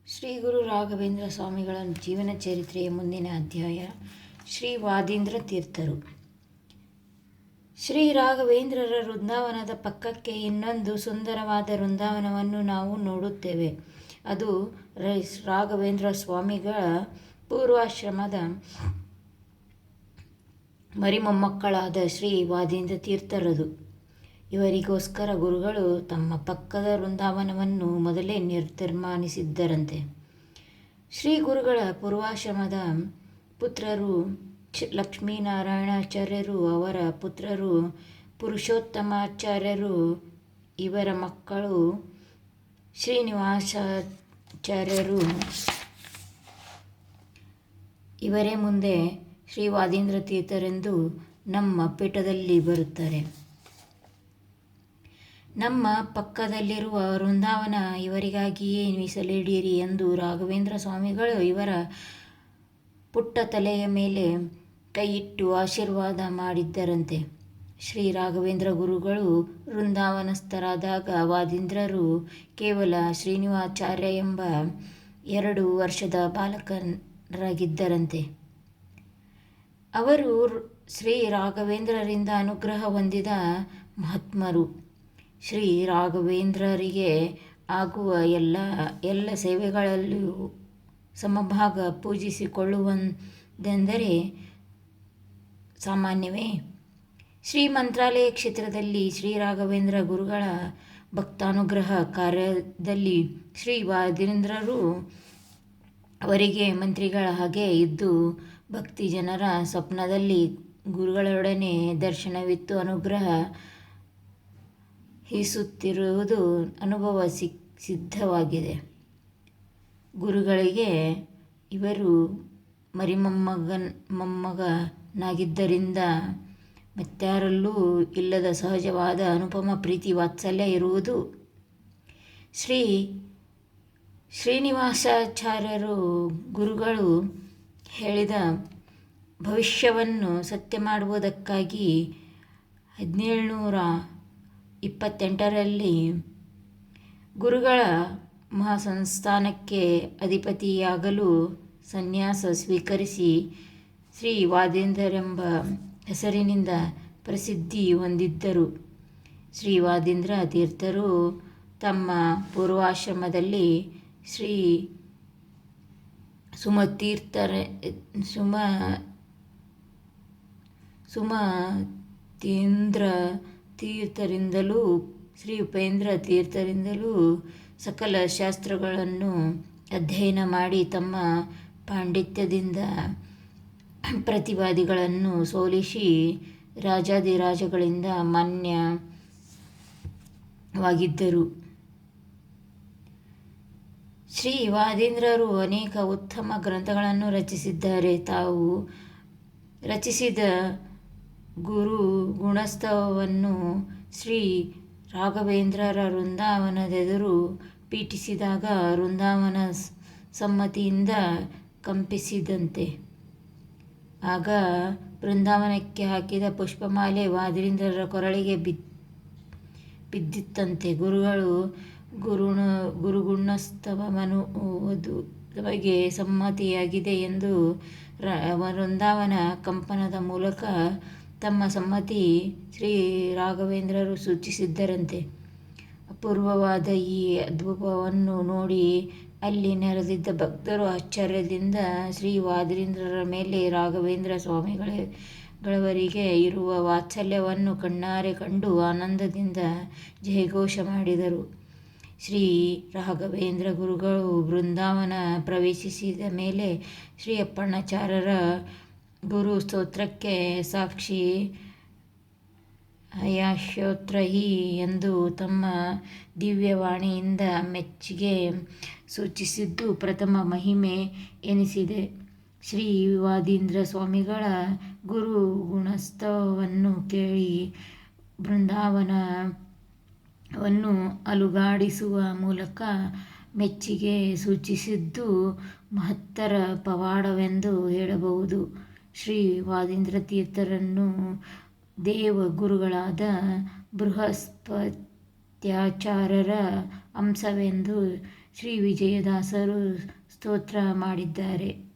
ಶ್ರೀ ಗುರು ರಾಘವೇಂದ್ರ ಸ್ವಾಮಿಗಳ ಜೀವನ ಚರಿತ್ರೆಯ ಮುಂದಿನ ಅಧ್ಯಾಯ. ಶ್ರೀ ವಾದೀಂದ್ರ ತೀರ್ಥರು. ಶ್ರೀ ರಾಘವೇಂದ್ರರ ವೃಂದಾವನದ ಪಕ್ಕಕ್ಕೆ ಇನ್ನೊಂದು ಸುಂದರವಾದ ವೃಂದಾವನವನ್ನು ನಾವು ನೋಡುತ್ತೇವೆ. ಅದು ರಾಘವೇಂದ್ರ ಸ್ವಾಮಿಗಳ ಪೂರ್ವಾಶ್ರಮದ ಮರಿಮೊಮ್ಮಕ್ಕಳಾದ ಶ್ರೀ ವಾದೀಂದ್ರ ತೀರ್ಥರದು. ಇವರಿಗೋಸ್ಕರ ಗುರುಗಳು ತಮ್ಮ ಪಕ್ಕದ ವೃಂದಾವನವನ್ನು ಮೊದಲೇ ತೀರ್ಮಾನಿಸಿದ್ದರಂತೆ. ಶ್ರೀ ಗುರುಗಳ ಪೂರ್ವಾಶ್ರಮದ ಪುತ್ರರು ಲಕ್ಷ್ಮೀನಾರಾಯಣಾಚಾರ್ಯರು, ಅವರ ಪುತ್ರರು ಪುರುಷೋತ್ತಮಾಚಾರ್ಯರು, ಇವರ ಮಕ್ಕಳು ಶ್ರೀನಿವಾಸಾಚಾರ್ಯರು. ಇವರೇ ಮುಂದೆ ಶ್ರೀ ವಾದೀಂದ್ರ ತೀರ್ಥರೆಂದು ನಮ್ಮ ಪೀಠದಲ್ಲಿ ಬರುತ್ತಾರೆ. ನಮ್ಮ ಪಕ್ಕದಲ್ಲಿರುವ ವೃಂದಾವನ ಇವರಿಗಾಗಿಯೇ ಮೀಸಲಿಡಿರಿ ಎಂದು ರಾಘವೇಂದ್ರ ಸ್ವಾಮಿಗಳು ಇವರ ಪುಟ್ಟ ತಲೆಯ ಮೇಲೆ ಕೈಯಿಟ್ಟು ಆಶೀರ್ವಾದ ಮಾಡಿದ್ದರಂತೆ. ಶ್ರೀ ರಾಘವೇಂದ್ರ ಗುರುಗಳು ವೃಂದಾವನಸ್ಥರಾದಾಗ ವಾದೀಂದ್ರರು ಕೇವಲ ಶ್ರೀನಿವಾಸಾಚಾರ್ಯ ಎಂಬ 2 ವರ್ಷದ ಬಾಲಕರಾಗಿದ್ದರಂತೆ. ಅವರು ಶ್ರೀ ರಾಘವೇಂದ್ರರಿಂದ ಅನುಗ್ರಹ ಹೊಂದಿದ ಮಹಾತ್ಮರು. ಶ್ರೀ ರಾಘವೇಂದ್ರರಿಗೆ ಆಗುವ ಎಲ್ಲ ಸೇವೆಗಳಲ್ಲೂ ಸಮಭಾಗ ಪೂಜಿಸಿಕೊಳ್ಳುವುದೆಂದರೆ ಸಾಮಾನ್ಯವೇ? ಶ್ರೀ ಮಂತ್ರಾಲಯ ಕ್ಷೇತ್ರದಲ್ಲಿ ಶ್ರೀ ರಾಘವೇಂದ್ರ ಗುರುಗಳ ಭಕ್ತಾನುಗ್ರಹ ಕಾರ್ಯದಲ್ಲಿ ಶ್ರೀ ವಾದೀಂದ್ರರು ಅವರಿಗೆ ಮಂತ್ರಿಗಳ ಹಾಗೆ ಇದ್ದು ಭಕ್ತಿ ಜನರ ಸ್ವಪ್ನದಲ್ಲಿ ಗುರುಗಳೊಡನೆ ದರ್ಶನವಿತ್ತು ಅನುಗ್ರಹ ಹಿಸುತ್ತಿರುವುದು ಅನುಭವ ಸಿದ್ಧವಾಗಿದೆ. ಗುರುಗಳಿಗೆ ಇವರು ಮೊಮ್ಮಗನಾಗಿದ್ದರಿಂದ ಮತ್ಯಾರಲ್ಲೂ ಇಲ್ಲದ ಸಹಜವಾದ ಅನುಪಮ ಪ್ರೀತಿ ವಾತ್ಸಲ್ಯ ಇರುವುದು. ಶ್ರೀನಿವಾಸಾಚಾರ್ಯರು ಗುರುಗಳು ಹೇಳಿದ ಭವಿಷ್ಯವನ್ನು ಸತ್ಯ ಮಾಡುವುದಕ್ಕಾಗಿ 1728ರಲ್ಲಿ ಗುರುಗಳ ಮಹಾಸಂಸ್ಥಾನಕ್ಕೆ ಅಧಿಪತಿಯಾಗಲು ಸನ್ಯಾಸ ಸ್ವೀಕರಿಸಿ ಶ್ರೀ ವಾದೀಂದ್ರರೆಂಬ ಹೆಸರಿನಿಂದ ಪ್ರಸಿದ್ಧಿ ಹೊಂದಿದ್ದರು. ಶ್ರೀ ವಾದೀಂದ್ರ ತೀರ್ಥರು ತಮ್ಮ ಪೂರ್ವಾಶ್ರಮದಲ್ಲಿ ಶ್ರೀ ಸುಮತೀಂದ್ರ ತೀರ್ಥರಿಂದಲೂ ಶ್ರೀ ಉಪೇಂದ್ರ ತೀರ್ಥರಿಂದಲೂ ಸಕಲ ಶಾಸ್ತ್ರಗಳನ್ನು ಅಧ್ಯಯನ ಮಾಡಿ ತಮ್ಮ ಪಾಂಡಿತ್ಯದಿಂದ ಪ್ರತಿವಾದಿಗಳನ್ನು ಸೋಲಿಸಿ ರಾಜಾದಿರಾಜಗಳಿಂದ ಮಾನ್ಯವಾಗಿದ್ದರು. ಶ್ರೀ ವಾದೀಂದ್ರರು ಅನೇಕ ಉತ್ತಮ ಗ್ರಂಥಗಳನ್ನು ರಚಿಸಿದ್ದಾರೆ. ತಾವು ರಚಿಸಿದ ಗುರು ಗುಣಸ್ತವವನ್ನು ಶ್ರೀ ರಾಘವೇಂದ್ರರ ವೃಂದಾವನದೆದುರು ಪೀಠಿಸಿದಾಗ ವೃಂದಾವನ ಸಮ್ಮತಿಯಿಂದ ಕಂಪಿಸಿದಂತೆ. ಆಗ ಬೃಂದಾವನಕ್ಕೆ ಹಾಕಿದ ಪುಷ್ಪಮಾಲೆ ವಾದೀಂದ್ರರ ಕೊರಳಿಗೆ ಬಿದ್ದಿತ್ತಂತೆ. ಗುರುಗಳು ಗುರುಗುಣಸ್ತವಮನುವುದು ತಮಗೆ ಸಮ್ಮತಿಯಾಗಿದೆ ಎಂದು ವೃಂದಾವನ ಕಂಪನದ ಮೂಲಕ ತಮ್ಮ ಸಮ್ಮತಿ ಶ್ರೀ ರಾಘವೇಂದ್ರರು ಸೂಚಿಸಿದ್ದರಂತೆ. ಅಪೂರ್ವವಾದ ಈ ಅದ್ಭುತವನ್ನು ನೋಡಿ ಅಲ್ಲಿ ನೆರೆದಿದ್ದ ಭಕ್ತರು ಆಶ್ಚರ್ಯದಿಂದ ಶ್ರೀ ವಾದೀಂದ್ರರ ಮೇಲೆ ರಾಘವೇಂದ್ರ ಸ್ವಾಮಿಗಳವರಿಗೆ ಇರುವ ವಾತ್ಸಲ್ಯವನ್ನು ಕಣ್ಣಾರೆ ಕಂಡು ಆನಂದದಿಂದ ಜಯಘೋಷ ಮಾಡಿದರು. ಶ್ರೀ ರಾಘವೇಂದ್ರ ಗುರುಗಳು ಬೃಂದಾವನ ಪ್ರವೇಶಿಸಿದ ಮೇಲೆ ಶ್ರೀ ಅಪ್ಪಣ್ಣಾಚಾರ್ಯರ ಗುರು ಸ್ತೋತ್ರಕ್ಕೆ ಸಾಕ್ಷಿ ಹಯಾಶ್ಯೋತ್ರಹಿ ಎಂದು ತಮ್ಮ ದಿವ್ಯವಾಣಿಯಿಂದ ಮೆಚ್ಚುಗೆ ಸೂಚಿಸಿದ್ದು ಪ್ರಥಮ ಮಹಿಮೆ ಎನಿಸಿದೆ. ಶ್ರೀ ವಾದೀಂದ್ರ ಸ್ವಾಮಿಗಳ ಗುರು ಗುಣಸ್ತವವನ್ನು ಕೇಳಿ ಬೃಂದಾವನವನ್ನು ಅಲುಗಾಡಿಸುವ ಮೂಲಕ ಮೆಚ್ಚುಗೆ ಸೂಚಿಸಿದ್ದು ಮಹತ್ತರ ಪವಾಡವೆಂದು ಹೇಳಬಹುದು. ಶ್ರೀ ವಾದೀಂದ್ರ ತೀರ್ಥರನ್ನು ದೇವಗುರುಗಳಾದ ಬೃಹಸ್ಪತ್ಯಾಚಾರ್ಯರ ಅಂಶವೆಂದು ಶ್ರೀ ವಿಜಯದಾಸರು ಸ್ತೋತ್ರ ಮಾಡಿದ್ದಾರೆ.